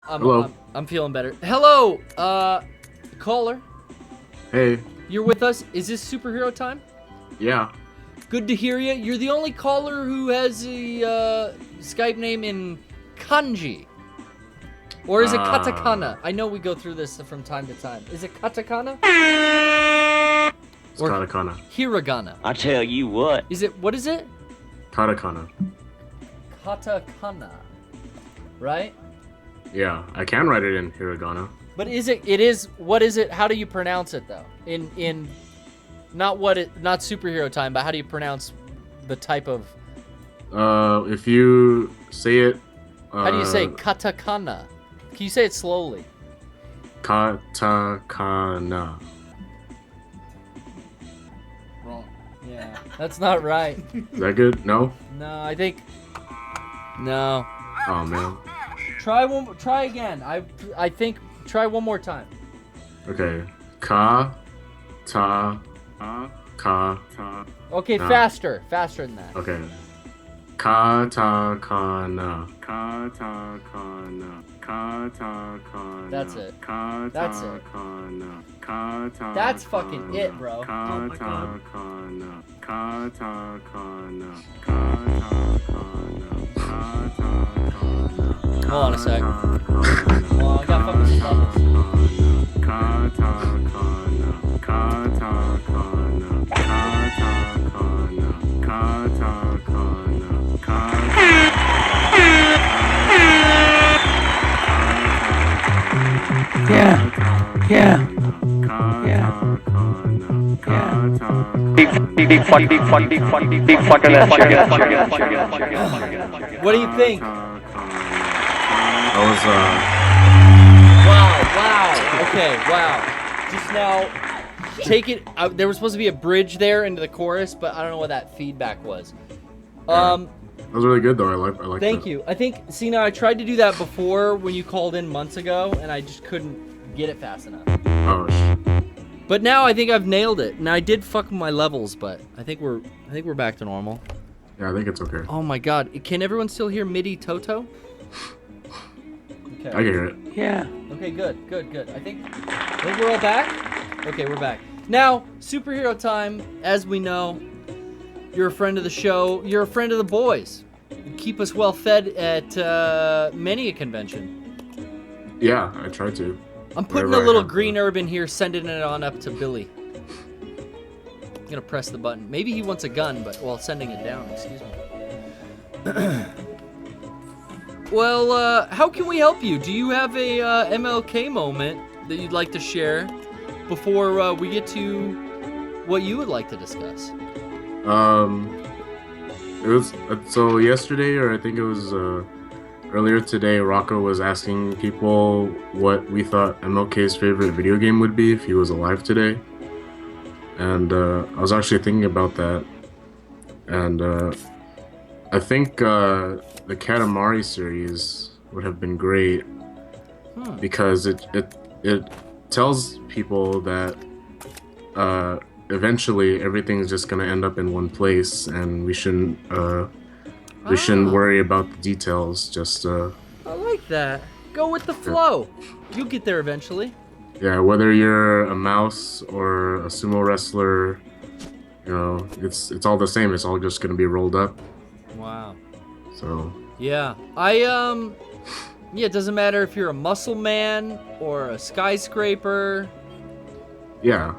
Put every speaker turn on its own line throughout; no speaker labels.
Hello.
I'm feeling better. Hello, caller.
Hey.
You're with us. Is this superhero time?
Yeah.
Good to hear you. You're the only caller who has a Skype name in kanji. Or is it katakana? I know we go through this from time to time. Is it katakana?
It's katakana.
Hiragana.
I tell you what.
What is it?
Katakana.
Katakana. Right?
Yeah, I can write it in hiragana.
But what is it? How do you pronounce it though? Not superhero time, but how do you pronounce the type of
If you say it
how do you say katakana? Can you say it slowly?
Katakana.
Wrong. Yeah. That's not right.
Is that good? No?
No, I think no.
Oh man.
Try again. I think try one more time.
Okay.
Okay, faster than that.
Okay. Katakana. Katakana. Katakana.
That's it.
Katakana.
That's it.
Katakana.
That's fucking it, bro.
Katakana. Katakana. Katakana. Katakana.
Hold on a sec. Well, I got fucking levels.
Katakana. Katakana. Katakana. Katakana.
Yeah. Big fucker.
What do you think?
That was
Wow. Okay, wow. Just now, take it. There was supposed to be a bridge there into the chorus, but I don't know what that feedback was.
that was really good though. I like
Thank
that.
you. I think, see now, I tried to do that before when you called in months ago, and I just couldn't get it fast enough.
Oh,
But now I think I've nailed it. Now I did fuck with my levels, but I think we're back to normal.
yeah, I think it's okay.
Oh my god, can everyone still hear MIDI Toto? Okay.
I can hear it.
Yeah.
Okay, good. I think we're all back? Okay, we're back. Now, superhero time, as we know, you're a friend of the show, you're a friend of the boys. You keep us well fed at many a convention.
Yeah, I tried to.
I'm putting
Wherever
a little
I have
green herb in here, sending it on up to Billy. I'm gonna press the button. Maybe he wants a gun, but sending it down, excuse me. Well, how can we help you? Do you have a MLK moment that you'd like to share before we get to what you would like to discuss?
It was so yesterday, or I think it was earlier today. Rocco was asking people what we thought MLK's favorite video game would be if he was alive today, and I was actually thinking about that, and I think the Katamari series would have been great because it tells people that eventually everything's just gonna end up in one place, and we shouldn't worry about the details. Just
I like that. Go with the flow. You'll get there eventually.
yeah, whether you're a mouse or a sumo wrestler, it's all the same. It's all just gonna be rolled up.
Wow.
So
Yeah, it doesn't matter if you're a muscle man or a skyscraper.
yeah,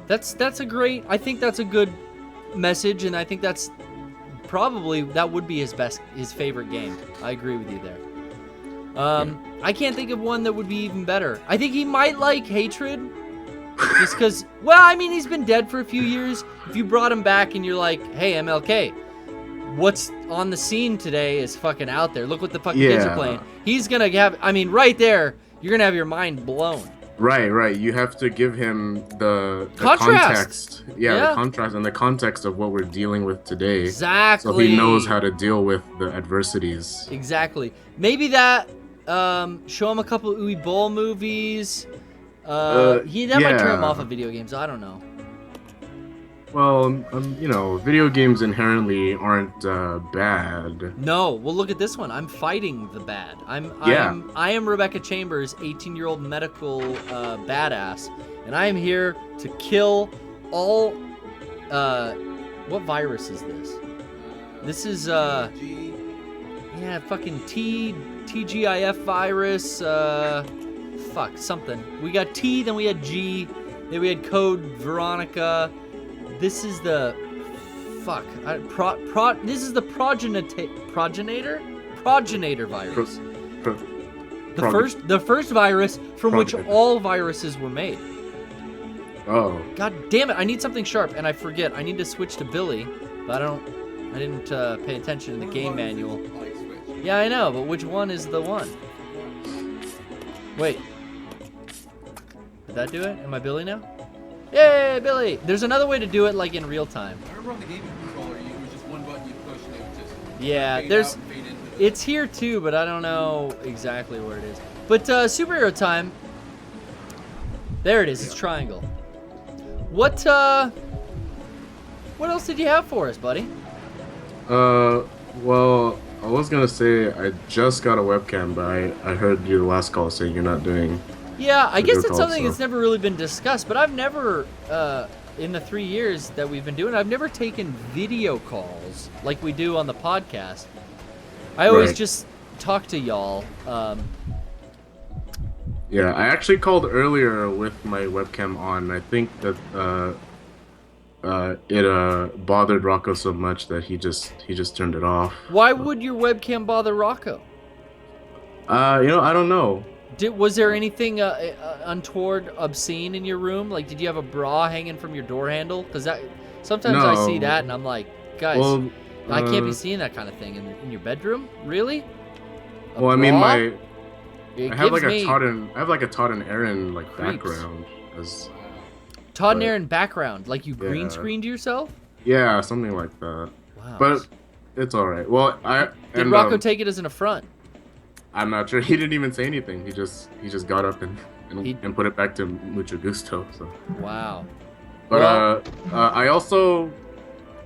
I think that's a good message, and I think that would be his favorite game. I agree with you there. I can't think of one that would be even better. I think he might like Hatred, just because, he's been dead for a few years. If you brought him back and you're like, hey, MLK, what's on the scene today is fucking out there. Look what the fucking kids are playing. He's gonna have, right there, you're gonna have your mind blown.
Right. You have to give him the
Contrast.
context. Yeah, the contrast and the context of what we're dealing with today.
Exactly.
So he knows how to deal with the adversities.
Exactly. Maybe that, show him a couple Uwe Boll movies. Might turn him off of video games. I don't know.
Well, video games inherently aren't bad.
No, well look at this one. I'm fighting the bad.
Yeah.
I am Rebecca Chambers, 18-year-old medical badass, and I am here to kill all. What virus is this? This is yeah, fucking TGIF virus. Fuck something. We got T, then we had G, then we had code Veronica. This is the fuck. This is the progenitor virus. The first virus from which all viruses were made.
Oh.
God damn it! I need something sharp, and I forget. I need to switch to Billy, but I didn't pay attention in the game manual. Yeah, I know, but which one is the one? Wait. Did that do it? Am I Billy now? Yay, Billy! There's another way to do it, like in real time.
I remember on the gaming controller, it was just one button you push and it would just
Yeah,
fade out and fade into it.
it's here too, but I don't know exactly where it is. But superhero time. There it is. It's triangle. What else did you have for us, buddy?
Well, I was gonna say I just got a webcam, but I heard your last call saying you're not doing.
Yeah, I guess
Video
it's
calls,
something
so.
that's never really been discussed, but I've never, in the 3 years that we've been doing it, I've never taken video calls like we do on the podcast. I always
Right.
just talk to y'all.
Yeah, I actually called earlier with my webcam on. I think that it bothered Rocco so much that he just turned it off.
Why would your webcam bother Rocco?
I don't know.
Was there anything untoward, obscene in your room? Like, did you have a bra hanging from your door handle? Because sometimes I see
No.
that and I'm like, guys,
Well,
I can't be seeing that kind of thing in your bedroom. Really? A
Well, I mean,
bra?
I
It
have
gives
like
me
I have like a Todd and Aaron like
creeps.
background as
Todd and
but-
Aaron background, like you green
Yeah.
screened yourself.
yeah, something like that.
Wow.
But it's all right. Well,
Did Rocco take it as an affront?
I'm not sure. He didn't even say anything. He just got up and
He-
put it back to mucho gusto. So,
Wow.
but
Well-
I also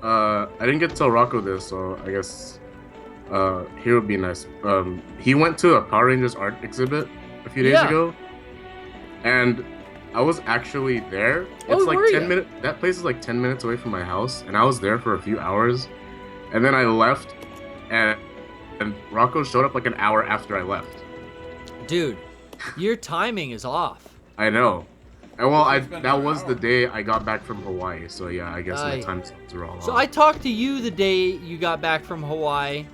I didn't get to tell Rocco this, so I guess here would be nice. He went to a Power Rangers art exhibit a few days
Yeah.
ago, and I was actually there.
Oh,
It's like
were
10
ya?
minutes. That place is like 10 minutes away from my house, and I was there for a few hours, and then I left, and Rocco showed up like an hour after I left.
Dude, your timing is off.
I know. And well,
It's been
that
an
was
hour.
the day I got back from Hawaii, so yeah, I guess my time zones are all
So
off.
I talked to you the day you got back from Hawaii,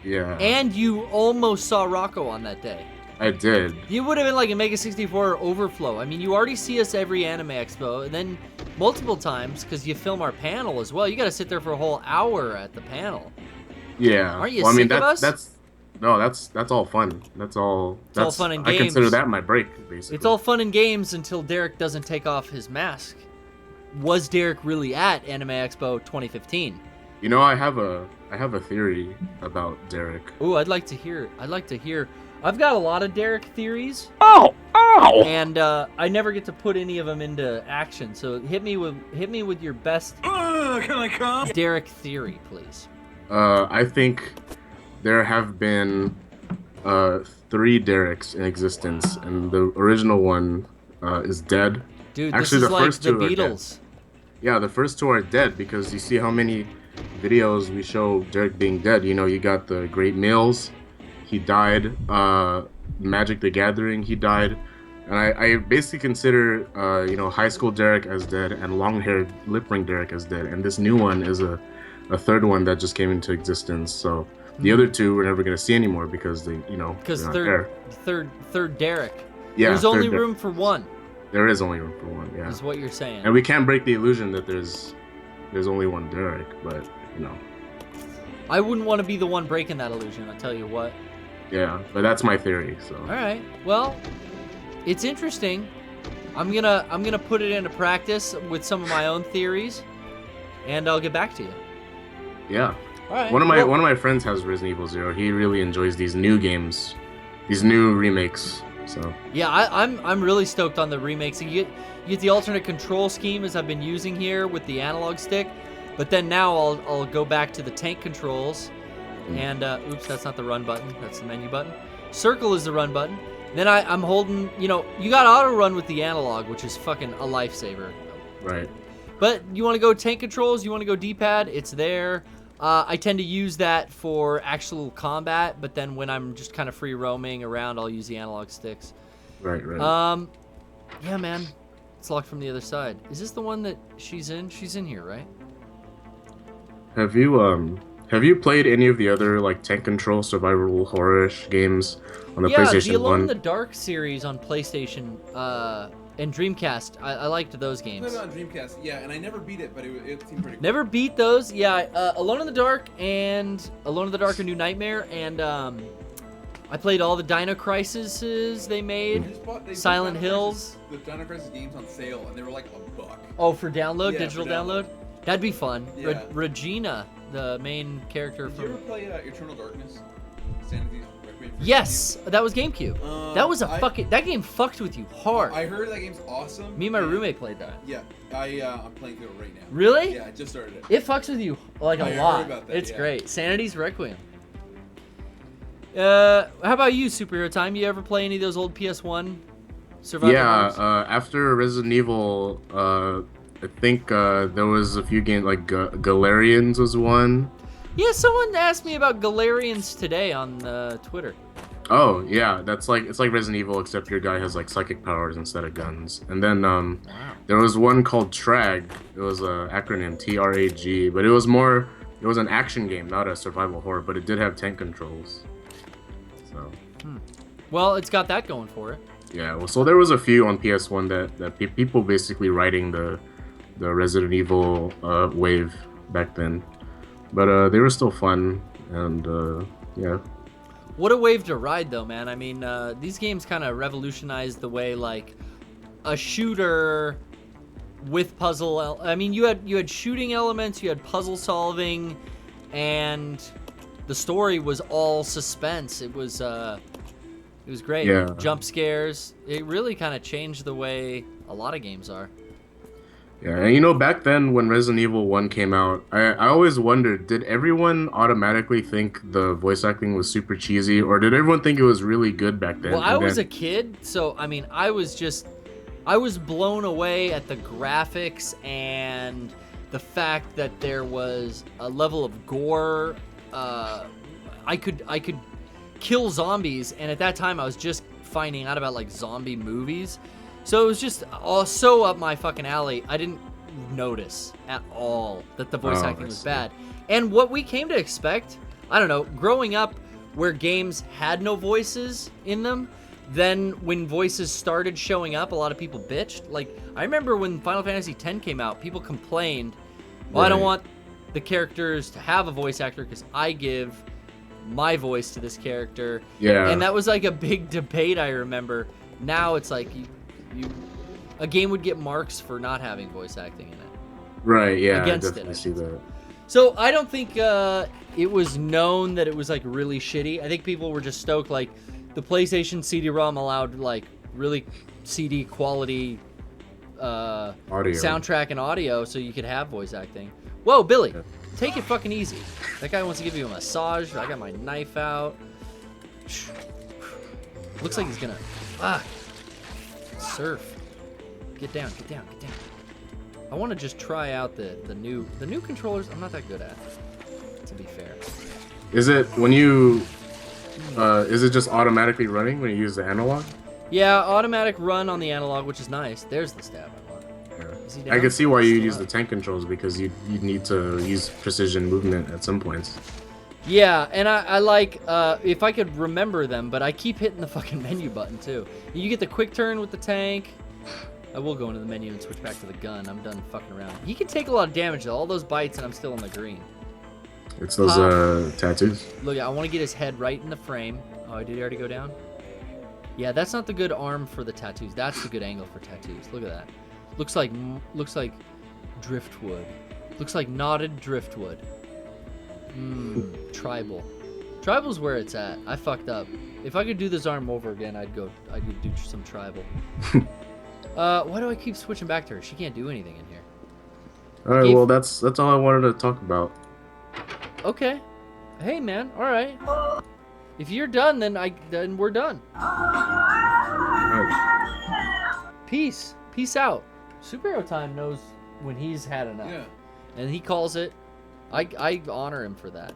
Yeah,
and you almost saw Rocco on that day.
I did.
You would have been like a Mega64 overflow. I mean, you already see us every Anime Expo, and then multiple times because you film our panel as well. You got to sit there for a whole hour at the panel.
Yeah.
Aren't you
well, I mean,
sick of us?
that's all fun. That's all.
It's all fun and
I consider
games.
that my break, basically.
It's all fun and games until Derrick doesn't take off his mask. Was Derrick really at Anime Expo 2015?
You know, I have a theory about Derrick.
Ooh, I'd like to hear. I've got a lot of Derrick theories,
Ow! Ow!
and I never get to put any of them into action. So hit me with your best
Can I come?
Derrick theory, please.
I think there have been 3 Derricks in existence, and the original one is dead.
Dude,
Actually,
this is
the
like
first
the
2 are dead.
Beatles.
Yeah, the first 2 are dead because you see how many videos we show Derrick being dead. You know, you got the Great Meals, he died. Magic the Gathering, he died. And I basically consider, high school Derrick as dead and long-haired lip ring Derrick as dead. And this new one is a third one that just came into existence. So the other 2 we're never going to see anymore because
Because
they're not there.
third Derrick.
Yeah,
There's only
third Derrick.
room for one,
There is only room for one, yeah.
is what you're saying.
And we can't break the illusion that there's only one Derrick, but
I wouldn't want to be the one breaking that illusion, I'll tell you what.
yeah. But that's my theory. So
Alright, well, it's interesting. I'm gonna put it into practice with some of my own theories, and I'll get back to you.
yeah.
Alright.
One of my friends has Resident Evil 0. He really enjoys these new games, these new remakes. So
Yeah, I'm really stoked on the remakes. You get the alternate control scheme as I've been using here with the analog stick, but then now I'll go back to the tank controls, and oops, that's not the run button. That's the menu button. Circle is the run button. Then I'm holding, you got auto run with the analog, which is fucking a lifesaver.
right.
But you want to go tank controls, you want to go D-pad, it's there. I tend to use that for actual combat, but then when I'm just kind of free roaming around, I'll use the analog sticks.
Right. Right.
Yeah, man. It's locked from the other side. Is this the one that she's in? She's in here, right?
Have you played any of the other like tank control survival horror-ish games on the
Yeah, the
PlayStation
Alone in
1?
the Dark series on PlayStation and Dreamcast. I liked those
I played
games.
it on Dreamcast, yeah, and I never beat it, but it seemed pretty cool.
Never beat those. Yeah, Alone in the Dark and Alone in the Dark: A New Nightmare, and I played all the Dino Crises they made.
They
Silent
put Dino
Hills.
Crisis- the Dino Crisis games on sale, and they were like $1.
Oh, for download,
Yeah,
digital
for
download? That'd be fun.
Yeah.
Regina, the main character
Did you ever
from.
play Eternal Darkness? Sanity's Requiem for
Yes, that was GameCube. That was that game fucked with you hard.
I heard that game's awesome.
Me and my
and-
roommate played that.
Yeah, I'm playing through it right now.
Really?
Yeah, I just started it.
It fucks with you like a
I heard
lot.
about that,
It's
yeah.
great. Sanity's Requiem. How about you, Superhero Time? You ever play any of those old PS1 survival
Yeah,
games?
after Resident Evil, I think there was a few games like Galarians was one.
Yeah, someone asked me about Galarians today on Twitter.
Oh yeah, it's like Resident Evil except your guy has like psychic powers instead of guns. And then there was one called Trag. It was a acronym TRAG, but it was an action game, not a survival horror, but it did have tank controls. So
Well, it's got that going for it.
yeah, well, so there was a few on PS1 that people basically riding the Resident Evil wave back then, but they were still fun, and yeah.
What a wave to ride, though, man. I mean, these games kind of revolutionized the way, like, a shooter with puzzle. I mean, you had shooting elements, you had puzzle solving, and the story was all suspense. It was great.
Yeah.
Jump scares. It really kind of changed the way a lot of games are.
Yeah, and back then when Resident Evil 1 came out, I always wondered, did everyone automatically think the voice acting was super cheesy, or did everyone think it was really good back then?
Well, I
And
was a
then-
kid, so I mean, I was blown away at the graphics and the fact that there was a level of gore. I could kill zombies, and at that time I was just finding out about like zombie movies, so it was just so up my fucking alley. I didn't notice at all that the voice acting
I
was
see.
bad. And what we came to expect, I don't know, growing up where games had no voices in them, then when voices started showing up, a lot of people bitched. Like, I remember when Final Fantasy X came out, people complained, well, I don't
Right.
want the characters to have a voice actor because I give my voice to this character.
Yeah.
And that was like a big debate, I remember. Now it's like a game would get marks for not having voice acting in it.
Right, yeah,
against
I
it,
definitely
I
see
should
that.
So I don't think it was known that it was like really shitty. I think people were just stoked, like the PlayStation CD-ROM allowed like really CD quality
Audio.
soundtrack and audio, so you could have voice acting. Whoa, Billy,
Yeah.
take it fucking easy. That guy wants to give you a massage. I got my knife out. Looks like he's gonna surf. Get down, get down, get down. I want to just try out the new controllers. I'm not that good at, to be fair.
Is it when you is it just automatically running when you use the analog?
Yeah, automatic run on the analog, which is nice. There's the stab I want. Is he
I
down?
can see why you
Still
use
up.
the tank controls because you need to use precision movement at some points.
Yeah, and I like if I could remember them, but I keep hitting the fucking menu button too. You get the quick turn with the tank. I will go into the menu and switch back to the gun. I'm done fucking around. He can take a lot of damage though. All those bites and I'm still on the green.
It's those tattoos.
Look, I want to get his head right in the frame. Oh, did he already go down? Yeah, that's not the good arm for the tattoos. That's the good angle for tattoos. Look at that. Looks like driftwood. Looks like knotted driftwood. Tribal. Tribal's where it's at. I fucked up. If I could do this arm over again, I could do some tribal. Why do I keep switching back to her? She can't do anything in here.
All right, well, that's all I wanted to talk about.
Okay. Hey, man. All right. If you're done, then we're done.
All right.
Peace. Peace out. Superhero Time knows when he's had enough.
Yeah.
And he calls it. I honor him for that.